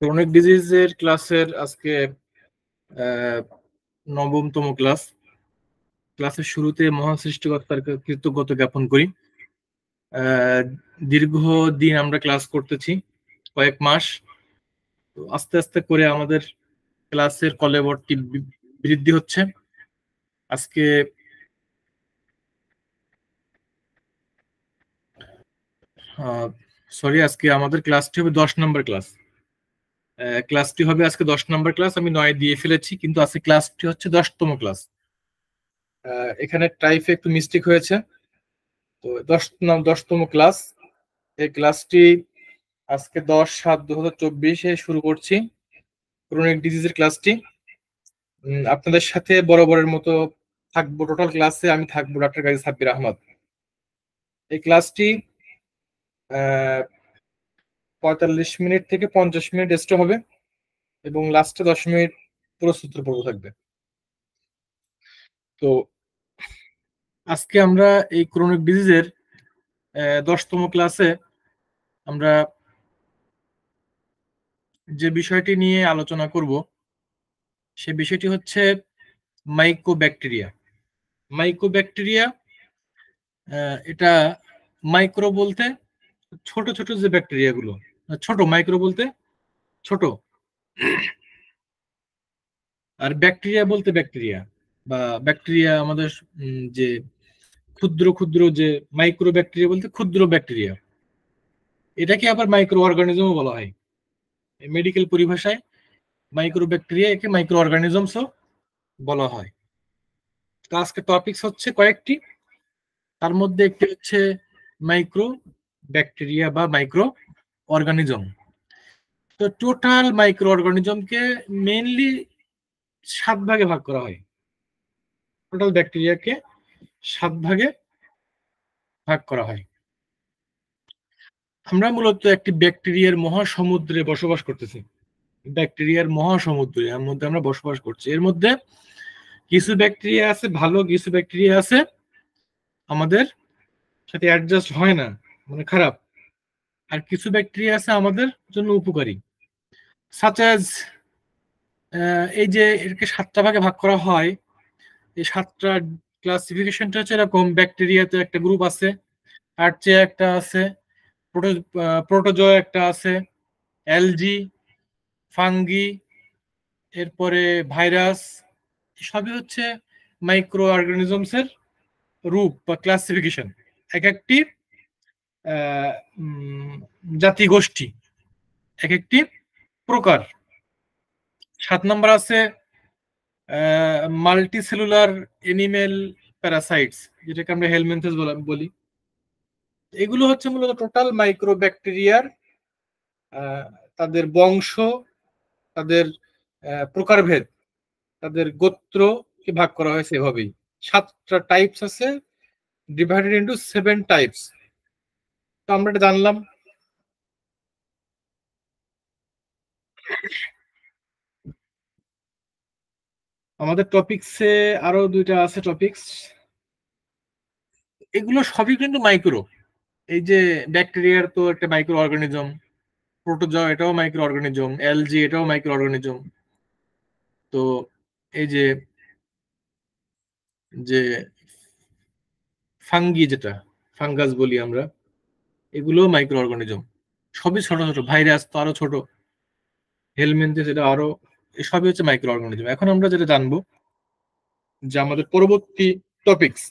Chronic ডিজিজের ক্লাসের আজকে 9তম class. ক্লাসের শুরুতে মহান সৃষ্টিকর্তার কৃতজ্ঞতা জ্ঞাপন করি। দীর্ঘদিন আমরা ক্লাস করতেছি, কয়েক মাস। তো আস্তে আস্তে করে আমাদের ক্লাসের কলেবরটি বৃদ্ধি হচ্ছে। আজকে আজকে আমাদের ক্লাসটি হবে 10 নম্বর ক্লাস। ক্লাসটি হবে আজকে 10 নম্বর ক্লাস। আমি 9 দিয়ে ফেলেছি, কিন্তু আজকে ক্লাসটি হচ্ছে 10তম ক্লাস। এখানে টাইপে একটু মিস্টেক হয়েছে। তো 10তম ক্লাস। এই ক্লাসটি আজকে 10/7/2024 শুরু করছি, ক্রনিক ডিজিজের ক্লাসটি। আপনাদের সাথে বরাবরের মতো থাকবো। টোটাল ক্লাসে আমি থাকবো ডক্টর গাজী সাব্বির আহমদ। এই ক্লাসটি 45 মিনিট থেকে 50 মিনিট এক্সট্রা হবে এবং লাস্টে 10 মিনিট প্রশ্নোত্তর পর্ব থাকবে। তো আজকে আমরা এই ক্রনিক ডিজিজের 10তম ক্লাসে আমরা যে বিষয়টি নিয়ে আলোচনা করব সে বিষয়টি হচ্ছে মাইকোব্যাকটেরিয়া। মাইকোব্যাকটেরিয়া এটা মাইক্রো বলতে ছোট ছোট যে ব্যাকটেরিয়াগুলো, ছোট মাইক্রো বলতে ছোট, আর ব্যাকটেরিয়া বলতে ব্যাকটেরিয়া বা ব্যাকটেরিয়া আমাদের যে ক্ষুদ্র ক্ষুদ্র যে মাইক্রো ব্যাকটেরিয়া বলতে ক্ষুদ্র ব্যাকটেরিয়া, এটাকে আবার মাইক্রো অর্গানিজমও বলা হয়। মেডিকেল পরিভাষায় মাইক্রো ব্যাকটেরিয়া একে মাইক্রো অর্গানিজমসও বলা হয়। তো আজকে টপিকস হচ্ছে কয়েকটি, তার মধ্যে একটি হচ্ছে মাইক্রো ব্যাকটেরিয়া বা মাইক্রো অর্গানিজম। তো টোটাল মাইক্রো অর্গানিজমকে মেইনলি 7 ভাগে ভাগ করা হয়। টোটাল ব্যাকটেরিয়াকে 7 ভাগে ভাগ করা হয়। আমরা মূলত একটি ব্যাকটেরিয়ার মহাসমুদ্রে বসবাস করতেছি। ব্যাকটেরিয়ার মহাসমুদ্রে এর মধ্যে আমরা বসবাস করছি। এর মধ্যে কিছু ব্যাকটেরিয়া আছে ভালো, কিছু ব্যাকটেরিয়া আছে আমাদের সাথে অ্যাডজাস্ট হয় না, মানে খারাপ। আর কিছু ব্যাকটেরিয়া আছে আমাদের জন্য উপকারী। সাচ অ্যাজ এই যে এটাকে 7টা ভাগে ভাগ করা হয়, এই 7টা ক্লাসিফিকেশনটা হচ্ছে এরকম। ব্যাকটেরিয়াতে একটা গ্রুপ আছে, আর্চিয়া একটা আছে, প্রোটোজোয়া একটা আছে, অ্যালজি, ফাঙ্গি, এরপরে ভাইরাস। সবই হচ্ছে মাইক্রো অর্গানিজমস এর রূপ বা ক্লাসিফিকেশন, এক একটি জাতি গোষ্ঠী, এক একটি প্রকার। 7 নম্বর আছে মাল্টিসেলুলার এনিমেল প্যারাসাইটস, যেটাকে আমরা হেলমিনথেস বলি। এগুলো হচ্ছে মূলত টোটাল মাইক্রো ব্যাকটেরিয়ার তাদের বংশ, তাদের প্রকারভেদ, তাদের গোত্রকে ভাগ করা হয়েছে এভাবেই। 7টা টাইপস আছে, ডিভাইডেড ইন্টু 7 টাইপস। তো আমরা এটা জানলাম। আমাদের টপিকসে আরো 2টা আছে টপিকস, এগুলো সবই কিন্তু মাইক্রো। এই যে ব্যাকটেরিয়ার তো একটা মাইক্রো অর্গানিজম, প্রোটোজোয়া এটাও মাইক্রো অর্গানিজম, এলজি এটাও মাইক্রো অর্গানিজম। তো এই যে যে ফাঙ্গি, যেটা ফাঙ্গাস বলি আমরা, এগুলো মাইক্রো অর্গানিজম। সবই ছোট ছোট। ভাইরাস তো আরো ছোট, হেলমিনথেস এটা আরো, সবই হচ্ছে মাইক্রো অর্গানিজম। এখন আমরা যেটা জানবো যে আমাদের পরবর্তী টপিকস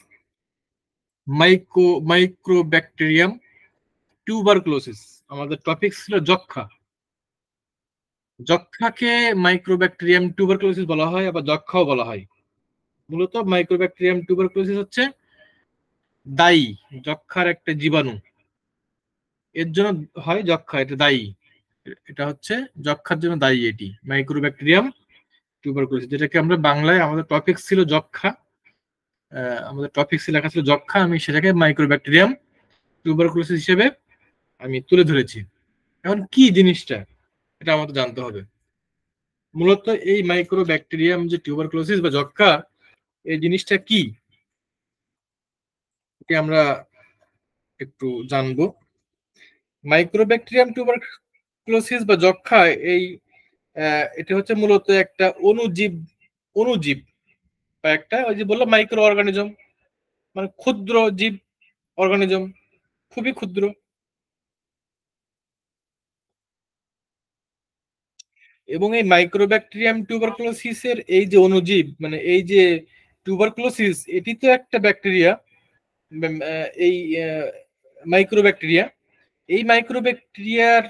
মাইক্রোব্যাকটেরিয়াম টিউবারকুলোসিস। আমাদের টপিক ছিল যক্ষা। যক্ষাকে মাইক্রোব্যাকটেরিয়াম টিউবারকুলোসিস বলা হয়, আবার যক্ষাও বলা হয়। মূলত মাইক্রোব্যাকটেরিয়াম টিউবারকুলোসিস হচ্ছে দায়ী, যক্ষার একটা জীবাণু, এর জন্য হয় যক্ষা, এটা দায়ী। এটা হচ্ছে যক্ষার জন্য দায়ী এটি, মাইক্রোব্যাকটেরিয়াম টিউবারকুলোসিস, যেটাকে আমরা বাংলায়, আমাদের টপিক ছিল যক্ষা, আমাদের টপিক লেখা ছিল যক্ষা, আমি সেটাকে মাইক্রোব্যাকটেরিয়াম টিউবারকুলোসিস হিসেবে আমি তুলে ধরেছি। এখন কি জিনিসটা, এটা আমাদের জানতে হবে। মূলত এই মাইক্রোব্যাকটেরিয়াম যে টিউবারকুলোসিস বা যক্ষা, এই জিনিসটা কি, এটা আমরা একটু জানবো। মাইক্রোব্যাকটেরিয়াম টিউবারকুলোসিস বা যক্ষা, এই এটা হচ্ছে মূলত একটা অণুজীব, অণুজীব বা একটা ওই যে বললাম মাইক্রো অর্গানিজম, মানে ক্ষুদ্র জীব, অর্গানিজম, খুবই ক্ষুদ্র। এবং এই মাইক্রোব্যাকটেরিয়াম টিউবারকুলোসিসের এই যে অণুজীব, মানে এই যে টিউবারকুলোসিস, এটি তো একটা ব্যাকটেরিয়া, এই মাইক্রোব্যাকটেরিয়া, এই মাইক্রোব্যাকটেরিয়ার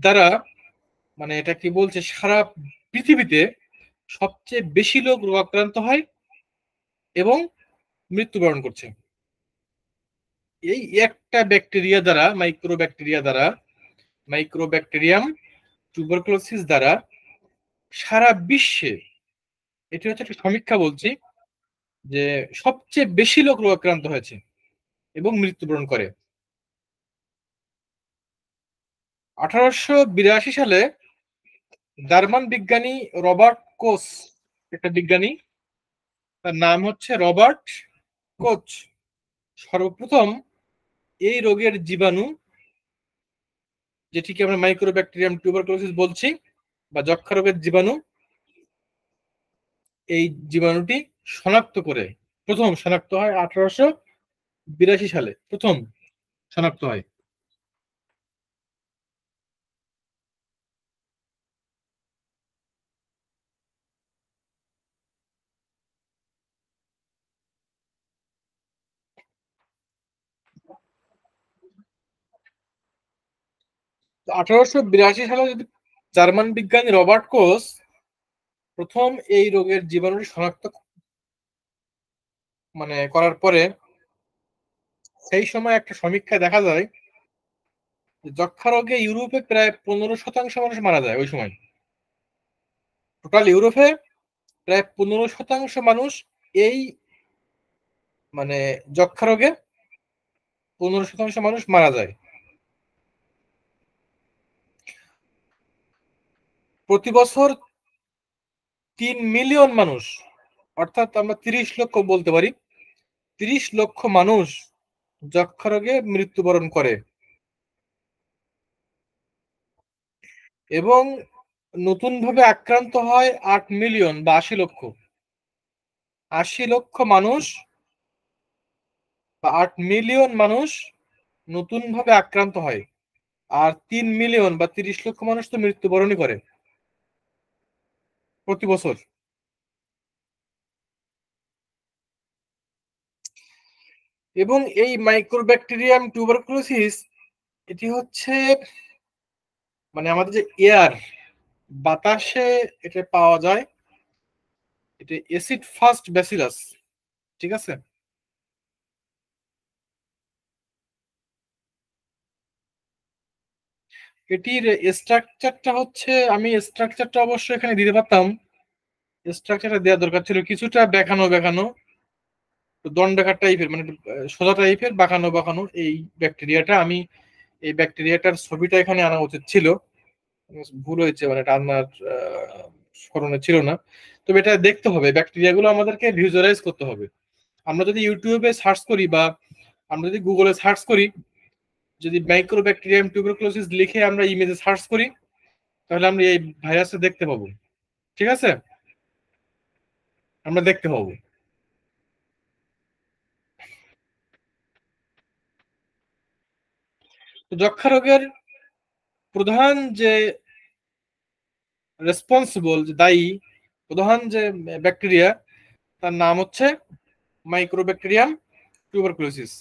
দ্বারা, মানে এটা কি বলছে, সারা পৃথিবীতে সবচেয়ে বেশি লোক রোগাক্রান্ত হয় এবং মৃত্যুবরণ করছে এই একটা ব্যাকটেরিয়া দ্বারা, মাইক্রোব্যাকটেরিয়া দ্বারা, মাইক্রোব্যাকটেরিয়াম টিউবারকুলোসিস দ্বারা সারা বিশ্বে, এটি হচ্ছে একটা সমীক্ষা বলছি, যে সবচেয়ে বেশি লোক রোগাক্রান্ত হয়েছে এবং মৃত্যুবরণ করে। 1882 সালে জার্মান বিজ্ঞানী রবার্ট কোচ, একটা বিজ্ঞানী, তার নাম হচ্ছে রবার্ট কোচ, সর্বপ্রথম এই রোগের জীবাণু, যেটিকে আমরা মাইক্রোব্যাকটেরিয়াম টিউবারকুলোসিস বলছি বা যক্ষ্মা রোগের জীবাণু, এই জীবাণুটি শনাক্ত করে, প্রথম শনাক্ত হয় 1882 সালে, প্রথম শনাক্ত হয়। তো 1882 সালে যদি জার্মান বিজ্ঞানী রবার্ট কোচ প্রথম এই রোগের জীবাণুটি শনাক্ত করার পরে, সেই সময় একটা সমীক্ষায় দেখা যায় যে যক্ষ্মা রোগে ইউরোপে প্রায় 15% মানুষ মারা যায় ওই সময়। টোটাল ইউরোপে প্রায় 15% মানুষ এই মানে যক্ষ্মা রোগে 15% মানুষ মারা যায়। প্রতি বছর 3 মিলিয়ন মানুষ, অর্থাৎ আমরা 30 লক্ষ বলতে পারি, 30 লক্ষ মানুষ যক্ষ্মা রোগে মৃত্যুবরণ করে। এবং নতুন ভাবে আক্রান্ত হয় 8 মিলিয়ন বা 80 লক্ষ, 80 লক্ষ মানুষ বা 8 মিলিয়ন মানুষ নতুন ভাবে আক্রান্ত হয়, আর 3 মিলিয়ন বা 30 লক্ষ মানুষ তো মৃত্যুবরণই করে প্রতি বছর। এবং এই মাইক্রোব্যাকটেরিয়াম টিউবারকুলোসিস, এটি হচ্ছে আমাদের যে এয়ার, বাতাসে এটা পাওয়া যায়, এটা অ্যাসিড ফাস্ট ব্যাসিলাস, ঠিক আছে। এটির স্ট্রাকচারটা হচ্ছে, আমি স্ট্রাকচারটা অবশ্যই এখানে দিতে পারতাম, স্ট্রাকচারটা দেওয়ার দরকার ছিল, কিছুটা বেঁকানো বেঁকানো, দণ্ডাকার টাইপের, সোজা টাইপের, বাঁকানো বাঁকানো এই ব্যাকটেরিয়াটা। আমি এই ব্যাকটেরিয়াটার ছবিটা এখানে আনা উচিত ছিল, ভুল হয়েছে, এটা আমার স্মরণে ছিল না। তবে এটা দেখতে হবে, ব্যাকটেরিয়াগুলো আমাদেরকে ভিজুয়ালাইজ করতে হবে। আমরা যদি ইউটিউবে সার্চ করি বা আমরা যদি গুগলে সার্চ করি, যদি মাইক্রোব্যাকটেরিয়াম টিউবারকুলোসিস লিখে আমরা ইমেজে সার্চ করি, তাহলে আমরা এই ভাইরাসটা দেখতে পাবো, ঠিক আছে, আমরা দেখতে পাবো। তো যক্ষ্মা রোগের প্রধান যে রেসপন্সিবল, যে দায়ী প্রধান যে ব্যাকটেরিয়া, তার নাম হচ্ছে মাইক্রোব্যাকটেরিয়াম টিউবারকুলোসিস।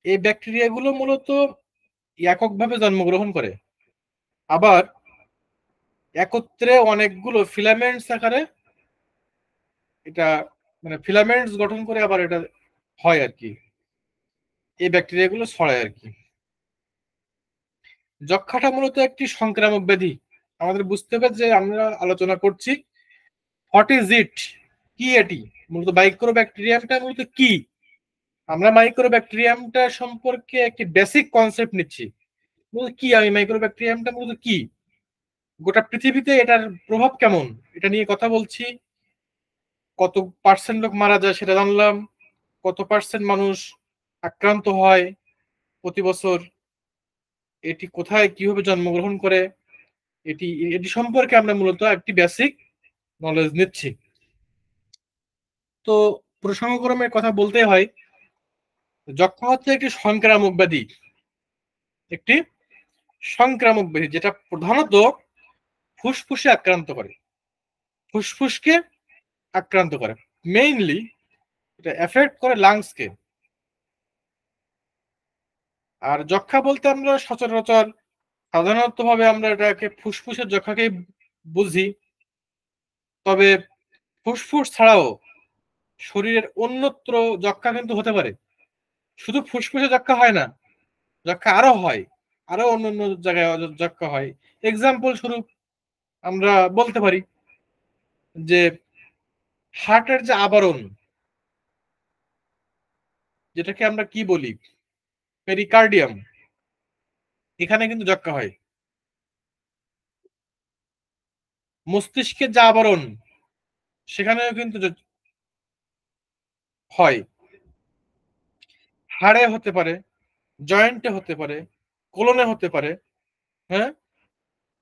এই ব্যাকটেরিয়াগুলো মূলত এককভাবে জন্মগ্রহণ করে, আবার একত্রে অনেকগুলো ফিলামেন্টস আকারে এটা ফিলামেন্টস গঠন করে আবার এটা হয় আর কি, এই ব্যাকটেরিয়াগুলো ছড়ায় আর কি। যক্ষ্মাটা মূলত একটি সংক্রামক ব্যাধি। আমাদের বুঝতে হবে যে আমরা আলোচনা করছি হোয়াট ইজ ইট, কি এটি, মূলত মাইক্রোব্যাকটেরিয়ামটা মূলত কি। আমরা মাইক্রোব্যাকটেরিয়ামটা সম্পর্কে একটি বেসিক কনসেপ্ট নিচ্ছি, মূলত কি, আমি মাইক্রোব্যাকটেরিয়ামটা মূলত কি, গোটা পৃথিবীতে এটার প্রভাব কেমন, এটা নিয়ে কথা বলছি। কত পার্সেন্ট লোক মারা যায় সেটা জানলাম, কত পার্সেন্ট মানুষ আক্রান্ত হয় প্রতি বছর, এটি কোথায় কিভাবে জন্মগ্রহণ করে, এটি সম্পর্কে আমরা মূলত একটি বেসিক নলেজ নিচ্ছি। তো প্রসঙ্গক্রমের কথা বলতে হয়, যক্ষা হচ্ছে একটি সংক্রামক ব্যাধি, একটি সংক্রামক ব্যাধি যেটা প্রধানত ফুসফুসে আক্রান্ত করে, ফুসফুসকে আক্রান্ত করে, মেইনলি এটা এফেক্ট করে লাংসকে। আর যক্ষা বলতে আমরা সচরাচর সাধারণত ভাবে আমরা এটাকে ফুসফুসের যক্ষাকেই বুঝি, তবে ফুসফুস ছাড়াও শরীরের অন্যত্র যক্ষা কিন্তু হতে পারে, শুধু ফুসফুসে যক্ষা হয় না, যক্ষা আরো হয়, আরো অন্যান্য জায়গায় যক্ষা হয়। এক্সাম্পল স্বরূপ আমরা বলতে পারি যে হার্টের যে আবরণ, যেটাকে আমরা কি বলি, পেরিকার্ডিয়াম, এখানে কিন্তু যক্ষা হয়। মস্তিষ্কের যে আবরণ, সেখানেও কিন্তু হয়। হাড়ে হতে পারে, জয়েন্টে হতে পারে, কোলনে হতে পারে, হ্যাঁ,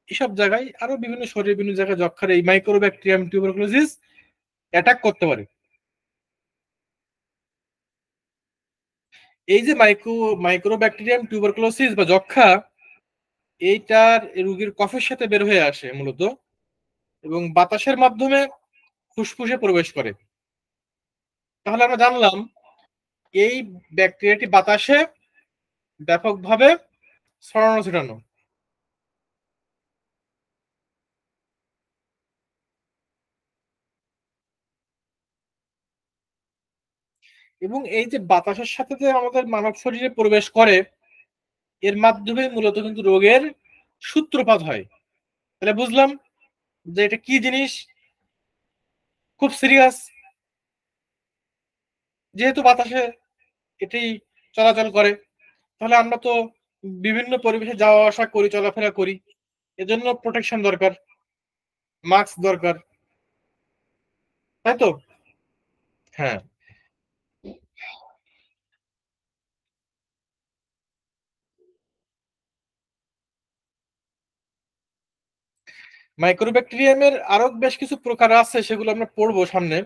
এসব জায়গায় আরো বিভিন্ন শরীরের বিভিন্ন জায়গায় যক্ষার এই মাইক্রোব্যাকটেরিয়াম টিউবারকুলোসিস অ্যাটাক করতে পারে। এই যে মাইক্রোব্যাকটেরিয়াম টিউবারকুলোসিস বা যক্ষা, এইটার রোগীর কফের সাথে বের হয়ে আসে মূলত, এবং বাতাসের মাধ্যমে ফুসফুসে প্রবেশ করে। তাহলে আমরা জানলাম এই ব্যাকটেরিয়াটি বাতাসে ব্যাপকভাবে ছড়ানো ছিটানো। এবং এই যে বাতাসের সাথে যে আমাদের মানব শরীরে প্রবেশ করে, এর মাধ্যমে মূলত কিন্তু রোগের সূত্রপাত হয়। তাহলে বুঝলাম যে এটা কি জিনিস, খুব সিরিয়াস, যেহেতু বাতাসে এটি চলাচল করে, তাহলে আমরা তো বিভিন্ন পরিবেশে যাওয়া আসা করি, চলাফেরা করি, এজন্য প্রোটেকশন দরকার, মাস্ক দরকার, তাই তো? হ্যাঁ, মাইক্রোব্যাকটেরিয়ামের আরো বেশ কিছু প্রকার আছে, সেগুলো আমরা পড়বো সামনে।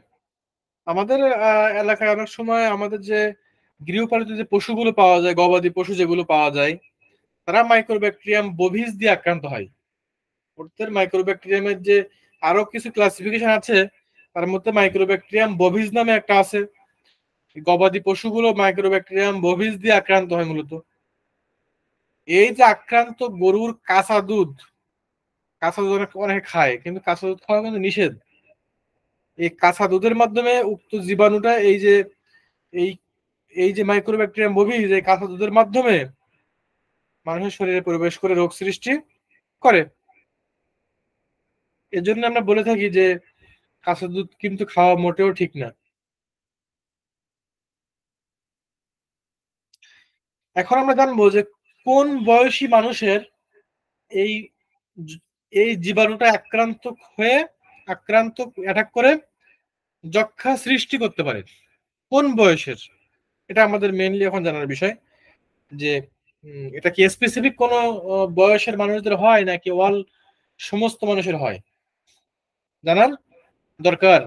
আমাদের এলাকায় অনেক সময় আমাদের যে গৃহপালিত যে পশুগুলো পাওয়া যায়, গবাদি পশু যেগুলো পাওয়া যায়, তারা মাইক্রোব্যাকটেরিয়াম বোভিস দিয়ে আক্রান্ত হয়। ওদের মাইক্রোব্যাকটেরিয়ামের যে আরো কিছু ক্লাসিফিকেশন আছে, তার মধ্যে মাইক্রোব্যাকটেরিয়াম বোভিস নামে একটা আছে। গবাদি পশুগুলো মাইক্রোব্যাকটেরিয়াম বোভিস দিয়ে আক্রান্ত হয় মূলত। এই যে আক্রান্ত গরুর কাঁচা দুধ, কাঁচা দুধ অনেকে খায়, কিন্তু কাঁচা দুধ খাওয়া কিন্তু নিষেধ। এই কাঁচা দুধের মাধ্যমে উক্ত জীবাণুটা এই এই যে মাইক্রোব্যাকটেরিয়াম বোভিস এই কাঁচা দুধের মাধ্যমে মানুষের শরীরে প্রবেশ করে রোগ সৃষ্টি করে। এজন্য আমরা বলে থাকি যে কাঁচা দুধ কিন্তু খাওয়া মোটেও ঠিক না। এখন আমরা জানবো যে কোন বয়সী মানুষের এই এই জীবাণুটা হয়ে আক্রান্ত অ্যাটাক করে যক্ষা সৃষ্টি করতে পারে, কোন বয়সের, এটা আমাদের মেইনলি এখন জানার বিষয়। যে এটা কি স্পেসিফিক কোন বয়সের মানুষদের হয় নাকি অল সমস্ত মানুষের হয়, জানার দরকার।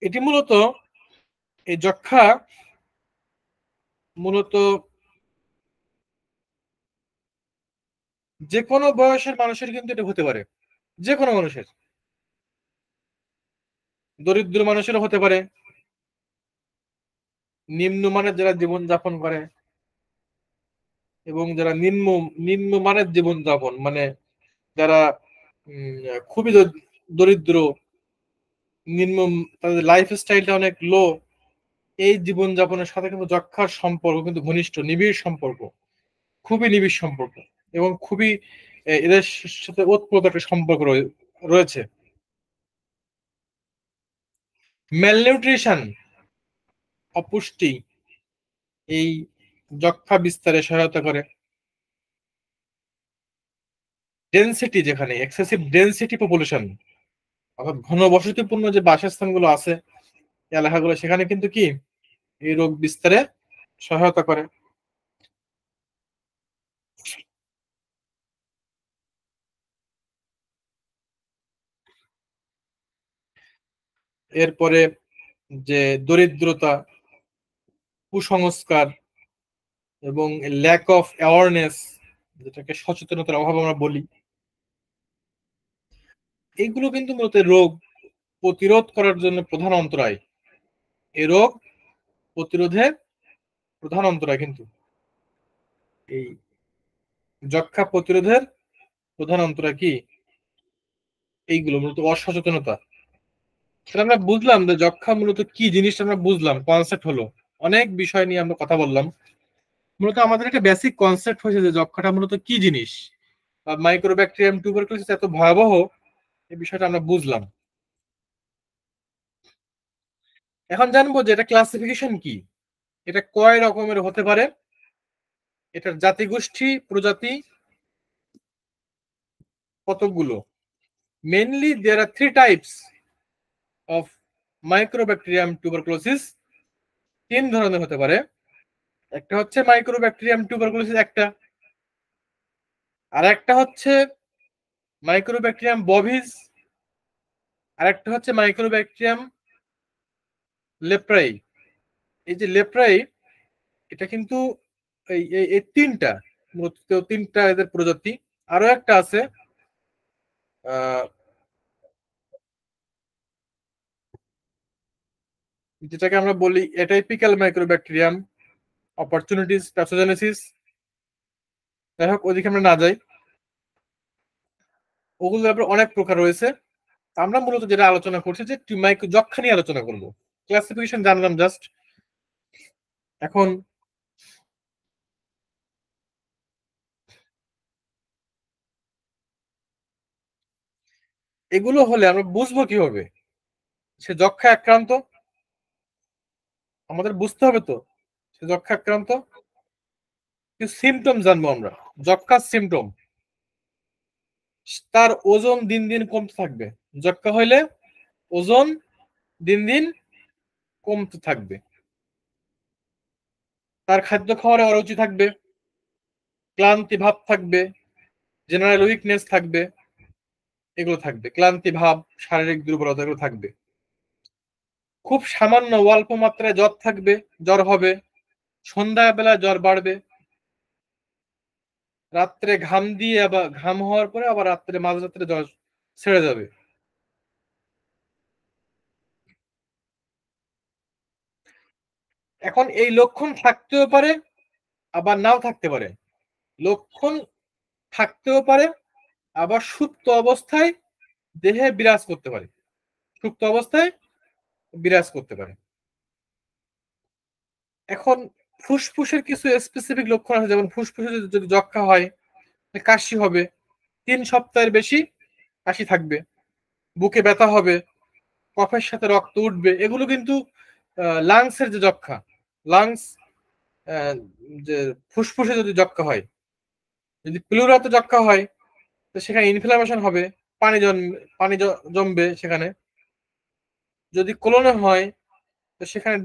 এটি মূলত এই যক্ষা মূলত যে কোনো বয়সের মানুষের কিন্তু এটা হতে পারে, যে কোনো মানুষের, দরিদ্র মানুষেরও হতে পারে, নিম্নমানের যারা জীবনযাপন করে, এবং যারা নিম্নমানের জীবনযাপন মানে যারা উম, খুবই দরিদ্র, নিম্ন, তাদের লাইফ স্টাইলটা অনেক লো, এই জীবনযাপনের সাথে কিন্তু যক্ষার সম্পর্ক কিন্তু ঘনিষ্ঠ, নিবিড় সম্পর্ক, খুবই নিবিড় সম্পর্ক, এবং খুবই এদের সাথে ওতপ্রোত একটা সম্পর্ক রয়েছে। ম্যালনিউট্রিশন, অপুষ্টি, এই যক্ষা বিস্তারে সহায়তা করে। ডেনসিটি, যেখানে এক্সেসিভ ডেনসিটি পপুলেশন, অর্থাৎ ঘনবসতিপূর্ণ যে বাসস্থানগুলো আছে এলাকাগুলো, সেখানে কিন্তু কি এই রোগ বিস্তারে সহায়তা করে। এরপরে যে দরিদ্রতা, কুসংস্কার এবং ল্যাক অফ অ্যাওয়ারনেস, যেটাকে সচেতনতার অভাব আমরা বলি, এগুলো কিন্তু মূলত রোগ প্রতিরোধ করার জন্য প্রধান অন্তরায়। এই রোগ প্রতিরোধের প্রধান অন্তরায় কিন্তু এই যক্ষ্মা প্রতিরোধের প্রধান অন্তরায় কি এইগুলো মূলত অসচেতনতা। সেটা আমরা বুঝলাম যে যক্ষ্মা মূলত কি জিনিসটা আমরা বুঝলাম, কনসেপ্ট হলো। অনেক বিষয় নিয়ে আমরা কথা বললাম, মূলত আমাদের একটা বেসিক কনসেপ্ট হয়েছে যে যক্ষ্মাটা মূলত কি জিনিস, বা মাইক্রোব্যাকটেরিয়াম টিউবারকুলোসিস এত ভয়াবহ, এই বিষয়টা আমরা বুঝলাম। এখন জানবো যে এটা ক্লাসিফিকেশন কি, এটা কয় রকমের হতে পারে, এটার জাতিগোষ্ঠী প্রজাতি কতগুলো। Mainly there are 3 types of Mycobacterium tuberculosis. 3 ধরনের হতে পারে। একটা হচ্ছে মাইক্রোব্যাকটেরিয়াম টিউবারকুলোসিস একটা, আর একটা হচ্ছে মাইক্রোব্যাকটেরিয়াম বভিস, আর একটা হচ্ছে মাইক্রোব্যাকটেরিয়াম লেপ্রাই। এই যে লেপ্রাই, এটা কিন্তু এই তিনটা, মূলত তিনটা এদের প্রজাতি। আরো একটা আছে যেটাকে আমরা বলি এটাইপিক্যাল মাইক্রোব্যাকটেরিয়াম অপরচুনিটিস প্যাথোজেনেসিস। যাই হোক, ওদিকে আমরা না যাই, ওগুলো ব্যাপারে অনেক প্রকার রয়েছে। আমরা মূলত যেটা আলোচনা করছি যে যক্ষ্মা নিয়ে আলোচনা করবো। ক্লাসিফিকেশন জানলাম জাস্ট। এখন এগুলো হলে আমরা বুঝবো কিভাবে সে যক্ষ্মা আক্রান্ত, আমাদের বুঝতে হবে তো সে যক্ষ্মা আক্রান্ত। সিমটম জানবো আমরা, যক্ষ্মার সিমটম। তার ওজন দিন দিন কমতে থাকবে, যক্ষ্মা হইলে ওজন দিন দিন কমতে থাকবে। তার খাদ্য খাওয়ারে অরুচি থাকবে, ক্লান্তি ভাব থাকবে, জেনারেল উইকনেস থাকবে, এগুলো থাকবে। ক্লান্তি ভাব, শারীরিক দুর্বলতা, এগুলো থাকবে। খুব সামান্য অল্প মাত্রায় জ্বর থাকবে, জ্বর হবে, সন্ধ্যাবেলা জ্বর বাড়বে, রাত্রে ঘাম দিয়ে আবার ঘাম হওয়ার পরে আবার রাত্রে মাঝরাত্রে জ্বর ছেড়ে যাবে। এখন এই লক্ষণ থাকতেও পারে, আবার নাও থাকতে পারে। লক্ষণ থাকতেও পারে, আবার সুপ্ত অবস্থায় দেহে বিরাজ করতে পারে, সুপ্ত অবস্থায় বিরাজ করতে পারে। এখন ফুসফুসের কিছু স্পেসিফিক লক্ষণ আছে, যেমন ফুসফুসে যদি যক্ষ্মা হয়, কাশি হবে, 3 সপ্তাহের বেশি কাশি থাকবে, বুকে ব্যথা হবে, কফের সাথে রক্ত উঠবে। এগুলো কিন্তু লাংসের যে যক্ষ্মা, লাংস যে ফুসফুসে যদি যক্ষ্মা হয়, যদি প্লুরাতে যক্ষ্মা হয়, তো সেখানে ইনফ্লামেশন হবে, পানি জমবে সেখানে। যদি কোলনে হয়, তো সেখানে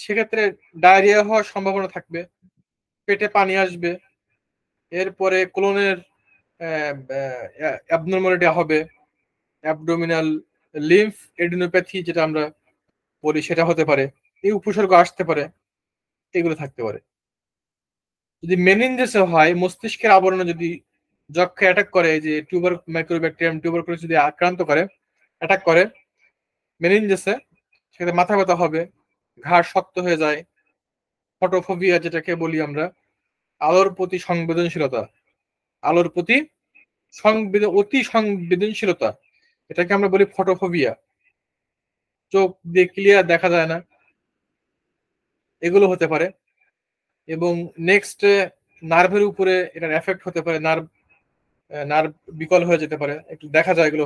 সেক্ষেত্রে ডায়রিয়া হওয়ার সম্ভাবনা থাকবে, পেটে পানি আসবে। এরপরে কোলনের অ্যাবনর্মালিটি হবে, অ্যাবডোমিনাল লিম্ফ এডিনোপ্যাথি যেটা আমরা বলি, সেটা হতে পারে। এই উপসর্গ আসতে পারে, এগুলো থাকতে পারে। যদি মেনিনজাসে হয়, মস্তিষ্কের আবরণে যদি যক্ষা অ্যাটাক করে, যে মাইক্রোব্যাকটেরিয়াম টিউবারকুলোসিস যদি আক্রান্ত করে, অ্যাটাক করে মেনিনজাসে, সেক্ষেত্রে মাথা ব্যথা হবে, ঘাড় শক্ত হয়ে যায়, ফটোফোবিয়া যেটাকে বলি আমরা, আলোর প্রতি সংবেদনশীলতা, আলোর প্রতি অতি সংবেদনশীলতা, এটাকে আমরা বলি ফটোফোবিয়া। চোখ দিয়ে ক্লিয়ার দেখা যায় না, এগুলো হতে পারে। এবং নেক্সট, নার্ভের উপরে এটার এফেক্ট হতে পারে, নার্ভ বিকল হয়ে যেতে পারে, একটু দেখা যায় এগুলো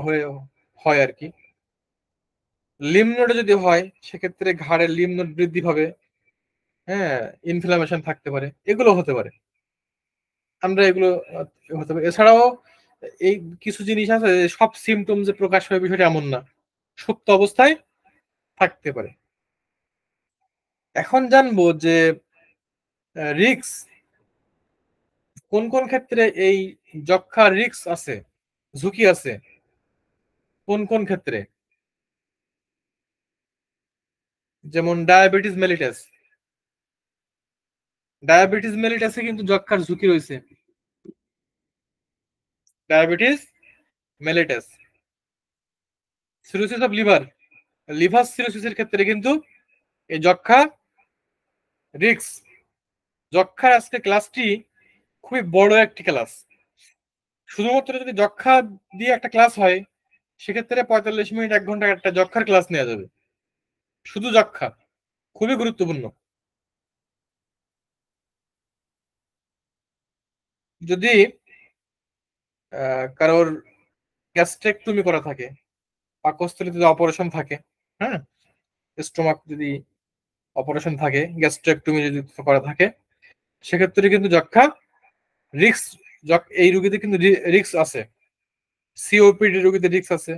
হয় আর কি। লিম্ফ নোডে যদি হয়, সেক্ষেত্রে ঘাড়ের লিম্ফ নোড বৃদ্ধি পাবে, হ্যাঁ, ইনফ্লামেশন থাকতে পারে, এগুলো হতে পারে। আমরা এগুলো হতে পারে। এছাড়াও এই কিছু জিনিস আছে সব সিমটম যে প্রকাশ পায় বিষয়টা এমন না, সুপ্ত অবস্থায় থাকতে পারে। এখন জানবো যে রিক্স কোন কোন ক্ষেত্রে এই যক্ষার রিক্স আছে, ঝুঁকি আছে, কোন কোন ক্ষেত্রে। যেমন ডায়াবেটিস মেলিটাস, ডায়াবেটিস মেলিটাসে কিন্তু যক্ষার ঝুঁকি রয়েছে। Diabetes mellitus, cirrhosis of liver, liver সিরোসিসের ক্ষেত্রে কিন্তু এই যক্ষা রিক্স। যক্ষার আজকে ক্লাসটি খুবই বড় একটি ক্লাস। শুধুমাত্র যদি যক্ষা দিয়ে একটা ক্লাস হয় সেক্ষেত্রে 45 মিনিট 1 ঘন্টা একটা যক্ষার ক্লাস নেওয়া যাবে, শুধু যক্ষা, খুবই গুরুত্বপূর্ণ। যদি কারোর গ্যাস্ট্রেক্টমি করা থাকে, পাকস্থলীতে যদি অপারেশন থাকে, হ্যাঁ, স্টোমাক যদি অপারেশন থাকে, গ্যাস্ট্রেক্টমি যদি করা থাকে, সেক্ষেত্রে কিন্তু যক্ষা রিক্স, এই রোগীতে কিন্তু রিক্স আছে। সিওপিডি রোগীতে রিক্স আছে।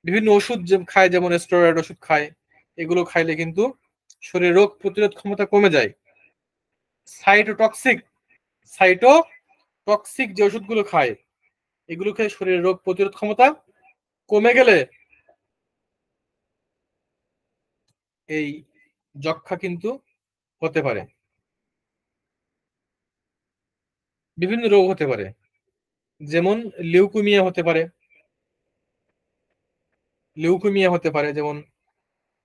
বিভিন্ন ওষুধ খায়, যেমন স্টেরয়েড ওষুধ খায়, এগুলো খাইলে কিন্তু শরীরে রোগ প্রতিরোধ ক্ষমতা কমে যায়। সাইটোটক্সিক, সাইটোটক্সিক যে ওষুধগুলো খায়, এগুলো খেয়ে শরীরের রোগ প্রতিরোধ ক্ষমতা কমে গেলে এই যক্ষা কিন্তু হতে পারে। বিভিন্ন রোগ হতে পারে, যেমন লিউকেমিয়া হতে পারে, লিউকেমিয়া হতে পারে, যেমন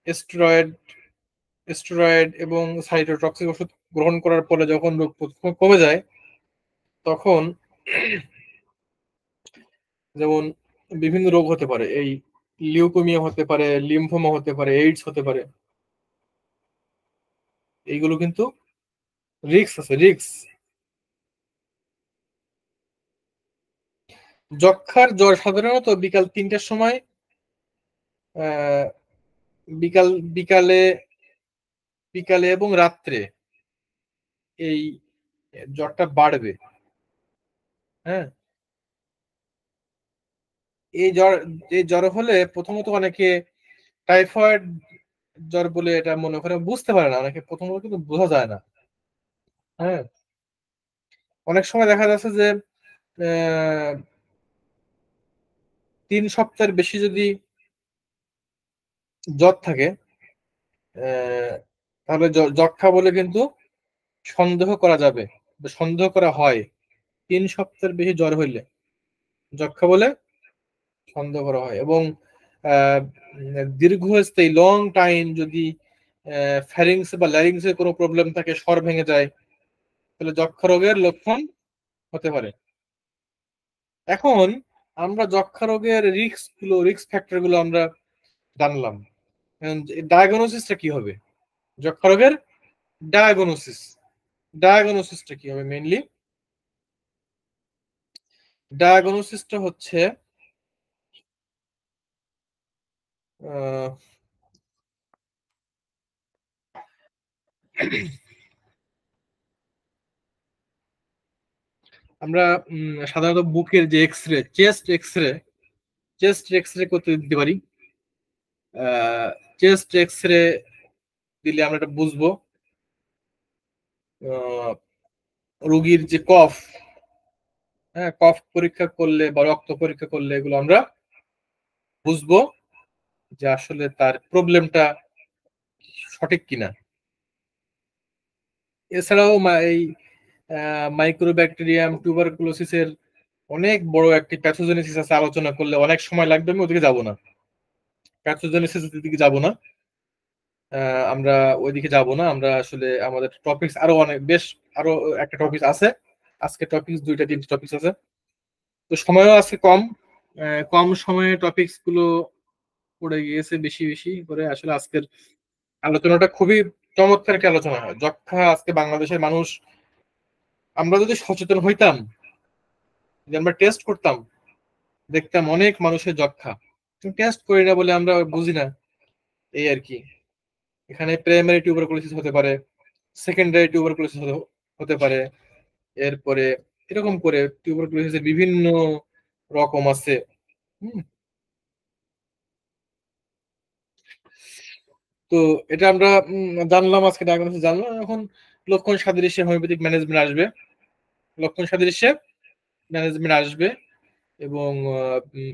স্টেরয়েড স্টেরয়েড এবং সাইটোটক্সিক ওষুধ গ্রহণ করার পরে যখন রোগ প্রতিরোধ কমে যায়, তখন যেমন বিভিন্ন রোগ হতে পারে, এই লিউকেমিয়া হতে পারে, লিম্ফোমা হতে পারে, এইডস হতে পারে। এইগুলো কিন্তু রিক্স আছে, রিক্স। যক্ষার জ্বর সাধারণত বিকাল 3টার সময়, আহ, বিকাল বিকালে বিকালে এবং রাত্রে এই জ্বরটা বাড়বে। হ্যাঁ, এই জ্বর, এই জ্বর হলে প্রথমত অনেকে টাইফয়েড জ্বর বলে এটা মনে করে, বুঝতে পারে না অনেকে, প্রথমত কিন্তু বোঝা যায় না। হ্যাঁ, অনেক সময় দেখা যাচ্ছে যে 3 সপ্তাহের বেশি যদি জ্বর থাকে, আহ, তাহলে যক্ষা বলে কিন্তু সন্দেহ করা যাবে, সন্দেহ করা হয়। 3 সপ্তাহের বেশি জ্বর হইলে যক্ষা বলে সন্দেহ করা হয়। এবং আহ, দীর্ঘস্থায়ী লং টাইম যদি ফ্যারিংস বা ল্যারিংসে কোনো প্রবলেম থাকে, স্বর ভেঙে যায়, তাহলে যক্ষা রোগের লক্ষণ হতে পারে। এখন আমরা যক্ষা রোগের রিস্ক ফ্যাক্টর গুলো আমরা জানলাম। ডায়াগনোসিসটা কি হবে যক্ষা রোগের? ডায়াগনোসিস, ডায়াগনোসিসটা কি হবে মেইনলি? ডায়াগনোসিসটা হচ্ছে আহ, আমরা সাধারণত বুকের যে এক্সরে, চেস্ট এক্সরে করতে দিতে পারি। চেস্ট এক্সরে দিলে আমরা এটা বুঝবো আহ, রোগীর যে কফ, হ্যাঁ, কফ পরীক্ষা করলে বা রক্ত পরীক্ষা করলে এগুলো আমরা বুঝবো যে আসলে তার প্রবলেমটা সঠিক কিনা। এছাড়াও এই মাইক্রোব্যাকটেরিয়াম টিউবারকুলোসিসের অনেক বড় একটি প্যাথোজেনেসিস আছে, আলোচনা করলে অনেক সময় লাগবে, আমি ওদিকে যাব না, প্যাথোজেনেসিস দিকে যাব না। আমরা ওইদিকে যাব না, আমরা আসলে আমাদের টপিকস আরো অনেক, বেশ আরো একটা টপিক আছে। আজকে টপিকস 2-3 টপিকস আছে, তো সময়ও আছে কম। কম সময়ে টপিকস গুলো পড়ে গিয়েছে বেশি বেশি করে। আসলে আজকের আলোচনাটা খুবই চমৎকার একটা আলোচনা হয়। যক্ষা আজকে বাংলাদেশের মানুষ, আমরা যদি সচেতন হইতাম, যদি আমরা টেস্ট করতাম, দেখতাম অনেক মানুষের যক্ষা, টেস্ট করি না বলে আমরা বুঝি না, এই আর কি। এখানে প্রাইমারি টিউবারকুলোসিস হতে পারে, সেকেন্ডারি টিউবারকুলোসিস হতে পারে, এরপরে এরকম করে টিউবারকুলোসিসের বিভিন্ন রকম আছে। তো এটা আমরা জানলাম, আজকে ডায়াগনোসিস জানলাম। এখন লক্ষণ সাদৃশ্যে হোমিওপ্যাথিক ম্যানেজমেন্ট আসবে, লক্ষণ সাদৃশ্যে ম্যানেজমেন্ট আসবে। এবং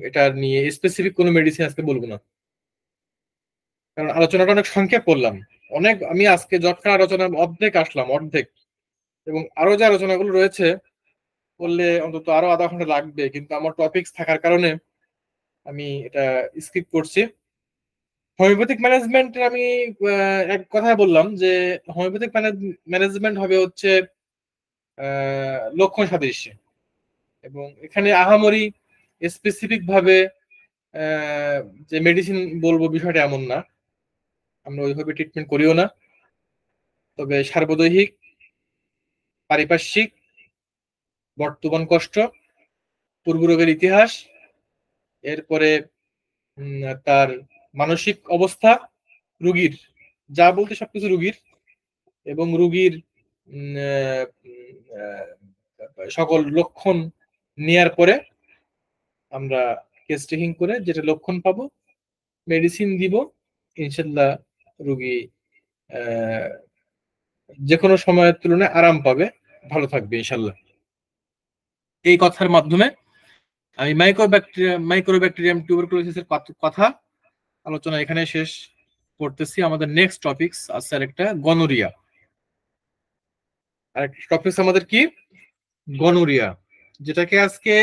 এটা নিয়ে স্পেসিফিক কোনো মেডিসিন আজকে বলবো না, কারণ আলোচনাটা অনেক সংক্ষেপ করলাম। অনেক আমি আজকে যৎক্ষণ আলোচনার অর্ধেক আসলাম, অর্ধেক। এবং আরো যে আলোচনাগুলো রয়েছে বললে অন্তত আরো আধা ঘন্টা লাগবে, কিন্তু আমার টপিকস থাকার কারণে আমি এটা স্কিপ করছি। হোমিওপ্যাথিক ম্যানেজমেন্ট আমি এক কথায় বললাম যে হোমিওপ্যাথিক ম্যানেজমেন্ট হবে হচ্ছে লক্ষণ সাদৃশ্যে। এবং এখানে আহামরি স্পেসিফিক ভাবে যে মেডিসিন বলবো বিষয়টা এমন না, আমরা ওইভাবে ট্রিটমেন্ট করিও না। তবে সার্বদৈহিক, পারিপার্শ্বিক, বর্তমান কষ্ট, পূর্বরোগের ইতিহাস, এরপরে তার মানসিক অবস্থা, রুগীর, যা বলতে সবকিছু রুগীর, এবং রুগীর সকল লক্ষণ নেয়ার পরে আমরা কেস টেকিং করে যেটা লক্ষণ পাবো মেডিসিন দিব, ইনশাল্লাহ রুগী যে কোনো সময়ের তুলনায় আরাম পাবে, ভালো থাকবে ইনশাল্লাহ। এই কথার মাধ্যমে আমি মাইক্রোব্যাকটেরিয়াম টিউবারকুলোসিসের কথা আলোচনা এখানে শেষ করতেছি। আমাদের নেক্সট টপিকস আছে আরেকটা, গনোরিয়া। আরেকটা টপিকস আমাদের কি, গনোরিয়া, যেটাকে আজকে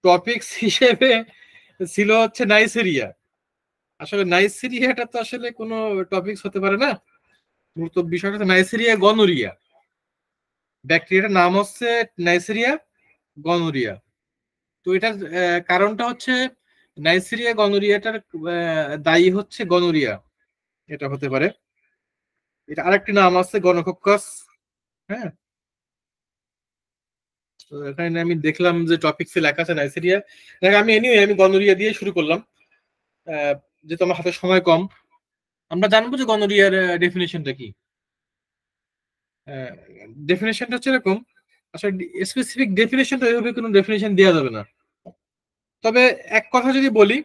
টপিকস হিসেবে ছিল হচ্ছে নাইসেরিয়া। আসলে নাইসেরিয়াটা তো আসলে কোনো টপিকস হতে পারে না, মূলত বিষয়টা হচ্ছে নাইসেরিয়া গনোরিয়া। ব্যাকটেরিয়াটার নাম হচ্ছে নাইসেরিয়া গনোরিয়া। তো এটার কারণটা হচ্ছে নাইসেরিয়া গনোরিয়াটার দায়ী হচ্ছে গনোরিয়া, এটা হতে পারে। এটা আরেকটি নাম আছে গনোকক্কাস। হ্যাঁ, তো এখানে আমি দেখলাম যে টপিকসে লেখা আছে নাইসেরিয়া। দেখ আমি আমি গনোরিয়া দিয়ে শুরু করলাম, যেহেতু আমার হাতে সময় কম। আমরা জানবো যে গনোরিয়ার ডেফিনেশনটা কি। ডেফিনেশনটা হচ্ছে এরকম, আসলে স্পেসিফিক ডেফিনেশনটা এভাবে কোনো ডেফিনেশন দেওয়া যাবে না। তবে এক কথা যদি বলি,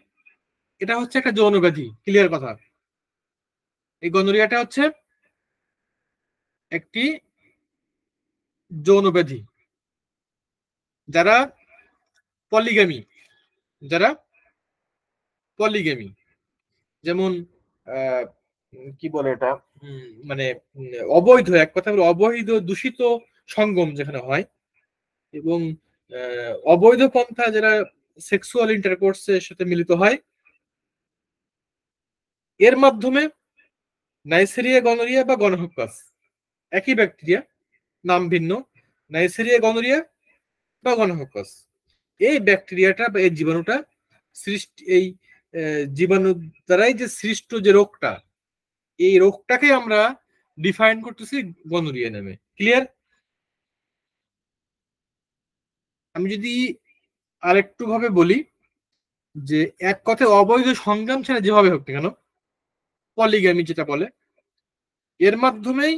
এটা হচ্ছে একটা যৌন ব্যাধি, ক্লিয়ার কথা। এই গনোরিয়াটা হচ্ছে একটি যৌন ব্যাধি। যারা পলিগামি, যারা পলিগামি, যেমন আহ, কি বলে এটা, মানে অবৈধ, এক কথা বলে অবৈধ দূষিত সঙ্গম যেখানে হয়, এবং অবৈধ পন্থা যারা সেক্সুয়াল ইন্টারকোর্সের সাথে মিলিত হয়, এর মাধ্যমে নাইসেরিয়া গনোরিয়া বা গনোকক্কাস, একই ব্যাকটেরিয়া, নাম ভিন্ন, নাইসেরিয়া গনোরিয়া বা গনোকক্কাস, এই ব্যাকটেরিয়াটা বা এই জীবাণুটা সৃষ্টি, এই জীবাণু দ্বারাই যে সৃষ্ট যে রোগটা, এই রোগটাকে আমরা ডিফাইন করতেছি গনোরিয়া নামে। ক্লিয়ার? আমি যদি আরেকটু ভাবে বলি, যে এক কথায় অবৈধ সংগ্রাম ছাড়া যেভাবে হোক না কেন, পলিগ্যামি যেটা বলে, এর মাধ্যমেই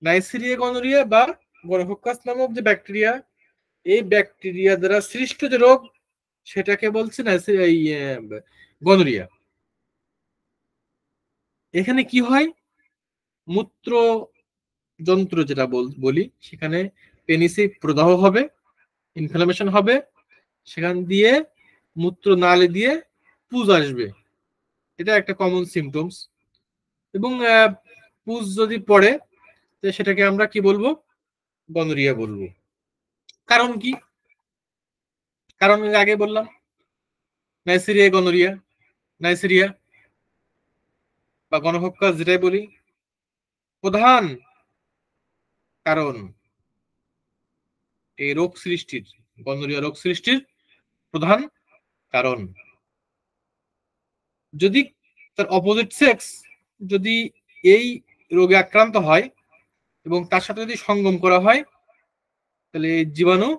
নাইসেরিয়া গনোরিয়া বা গনোকক্কাস নামক যে ব্যাকটেরিয়া, এই ব্যাকটেরিয়া দ্বারা সৃষ্ট যে রোগ, সেটাকে বলছে গনোরিয়া। এখানে কি হয়, মূত্র যন্ত্র যেটা বলি, সেখানে পেনিসে প্রদাহ হবে, ইনফ্লামেশন হবে, সেখান দিয়ে মূত্র নালী দিয়ে পুজ আসবে। এটা একটা কমন সিমটমস। এবং পুজ যদি পড়ে, সেটাকে আমরা কি বলবো, গনোরিয়া বলবো। কারণ কি, কারণ আগে বললাম নাইসেরিয়া গনোরিয়া, নাইসেরিয়া বা গনোকক্কাস যেটাই বলি, প্রধান কারণ এই রোগ সৃষ্টির, গনোরিয়া রোগ সৃষ্টির প্রধান কারণ। যদি তার অপোজিট সেক্স যদি এই রোগে আক্রান্ত হয় এবং তার সাথে যদি সঙ্গম করা হয়, তাহলে এই জীবাণু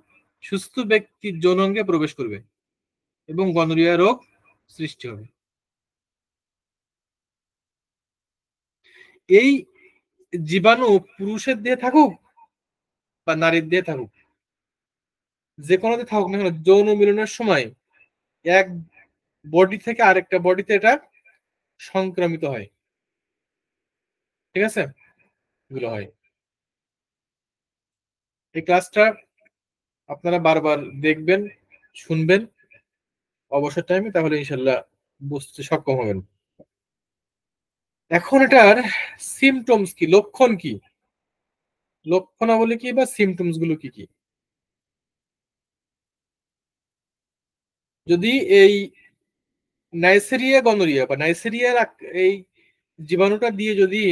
সুস্থ ব্যক্তির যৌনাঙ্গে প্রবেশ করবে এবং গনোরিয়া রোগ সৃষ্টি হবে। এই জীবাণু পুরুষের দিয়ে থাকুক বা নারীর দিয়ে থাকুক, যে কোনো থাকুক না কেন, যৌন মিলনের সময় এক বডি থেকে আরেকটা বডিতে এটা সংক্রামিত হয়। ঠিক আছে, এগুলো হয়। এই ক্লাসটা আপনারা বারবার দেখবেন, শুনবেন অবসর টাইমে, তাহলে ইনশাল্লাহ বুঝতে সক্ষম হবেন। এখন এটার সিমটমস কি, লক্ষণ কি, লক্ষণাবলী কি বা সিমটমস গুলো কি কি? যদি এই নাইসেরিয়া গনোরিয়া বা নাইসেরিয়ার এই জীবাণুটা দিয়ে যদি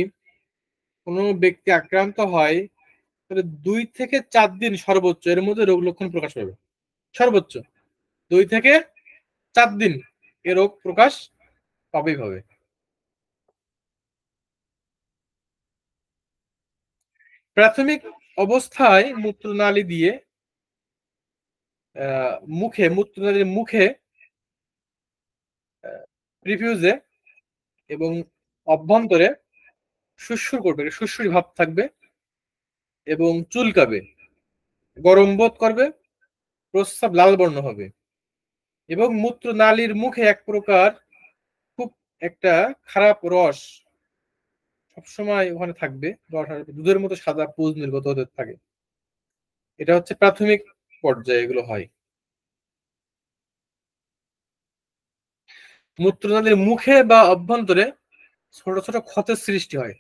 কোনো ব্যক্তি আক্রান্ত হয়, তাহলে 2 থেকে 4 দিন সর্বোচ্চ এর মধ্যে রোগ লক্ষণ প্রকাশ পাবে। সর্বোচ্চ 2 থেকে 4 দিন এ রোগ প্রকাশ পাবেই পাবে। প্রাথমিক অবস্থায় মূত্রনালী দিয়ে মুখে, মূত্রনালীর মুখে, প্রিফিউজে এবং অভ্যন্তরে সুরসুর করবে, সুরসুরি ভাব থাকবে এবং চুলকাবে, গরম বোধ করবে, প্রস্রাব লাল বর্ণ হবে এবং মূত্রনালীর মুখে এক প্রকার খুব একটা খারাপ রস সবসময় ওখানে থাকবে, দুধের মতো সাদা পুজ নির্গত হতে থাকে। এটা হচ্ছে প্রাথমিক পর্যায়ে এগুলো হয়। মূত্রনালীর মুখে বা অভ্যন্তরে ছোট ছোট ক্ষতের সৃষ্টি হয়।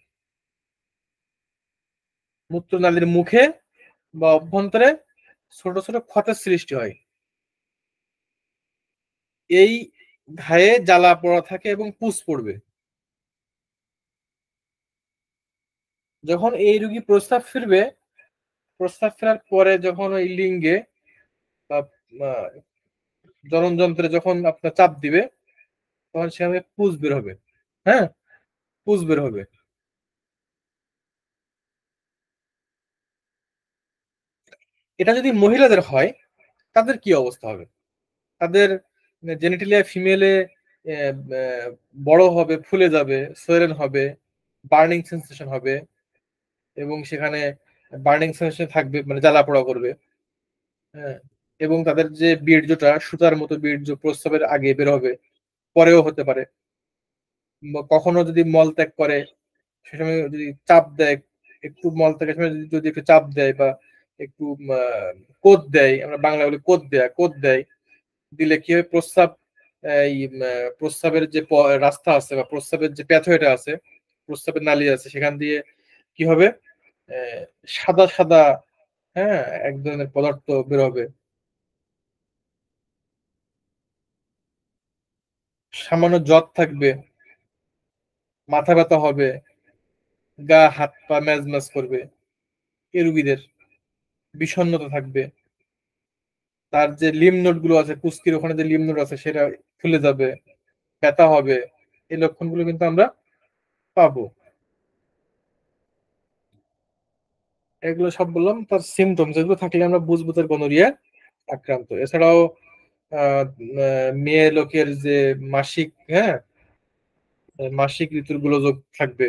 মূত্রনালীর মুখে বা অভ্যন্তরে ছোট ছোট ক্ষতের সৃষ্টি হয়। এই ঘায়ে জ্বালা পড়া থাকে এবং পুষ পড়বে। যখন এই রোগী প্রস্রাব ফিরবে, প্রস্রাব ফেরার পরে যখন ওই লিঙ্গে বা জননযন্ত্রে যখন আপনার চাপ দিবে, তখন সেখানে পুষ বের হবে। হ্যাঁ, পুষ বের হবে। এটা যদি মহিলাদের হয়, তাদের কি অবস্থা হবে? তাদের জেনিটালিয়া ফিমেলে বড় হবে, ফুলে যাবে, সোয়েলেন হবে, বার্নিং সেন্সেশন হবে এবং সেখানে বার্নিং সেন্সেশন থাকবে, মানে জ্বালা পোড়া করবে। হ্যাঁ, এবং তাদের যে বীর্যটা সুতার মতো বীর্য প্রস্রাবের আগে বের হবে, পরেও হতে পারে। কখনো যদি মল ত্যাগ করে, সে সময় যদি চাপ দেয়, একটু মল ত্যাগের সময় যদি একটু চাপ দেয় বা একটু কোদ দেয়, আমরা বাংলা বলি কোদ দেয়া, কোদ দেয়, দিলে কি হয়, প্রস্রাব, এই প্রস্রাবের যে রাস্তা আছে বা প্রস্রাবের যে প্যাথওয়েটা আছে, প্রস্রাবের নালী আছে, সেখান দিয়ে কি হবে, সাদা সাদা, হ্যাঁ, এক ধরনের পদার্থ বের হবে। সামান্য জ্বর থাকবে, মাথা ব্যথা হবে, গা হাত পা ম্যাজ ম্যাজ করবে। এ রুগীদের বিষণ্ণতা থাকবে। তার যে লিম্ফ নোড গুলো আছে, কুস্কির ওখানে যে লিম্ফ নোড আছে, সেটা ফুলে যাবে, ব্যথা হবে। এই লক্ষণগুলো কিন্তু আমরা পাবো। এগুলো সব বললাম তার সিমটমস, এগুলো থাকলে আমরা বুঝবো তার গনোরিয়া আক্রান্ত। এছাড়াও আহ মেয়ে লোকের যে মাসিক, হ্যাঁ, মাসিক ঋতুর গোলযোগ থাকবে,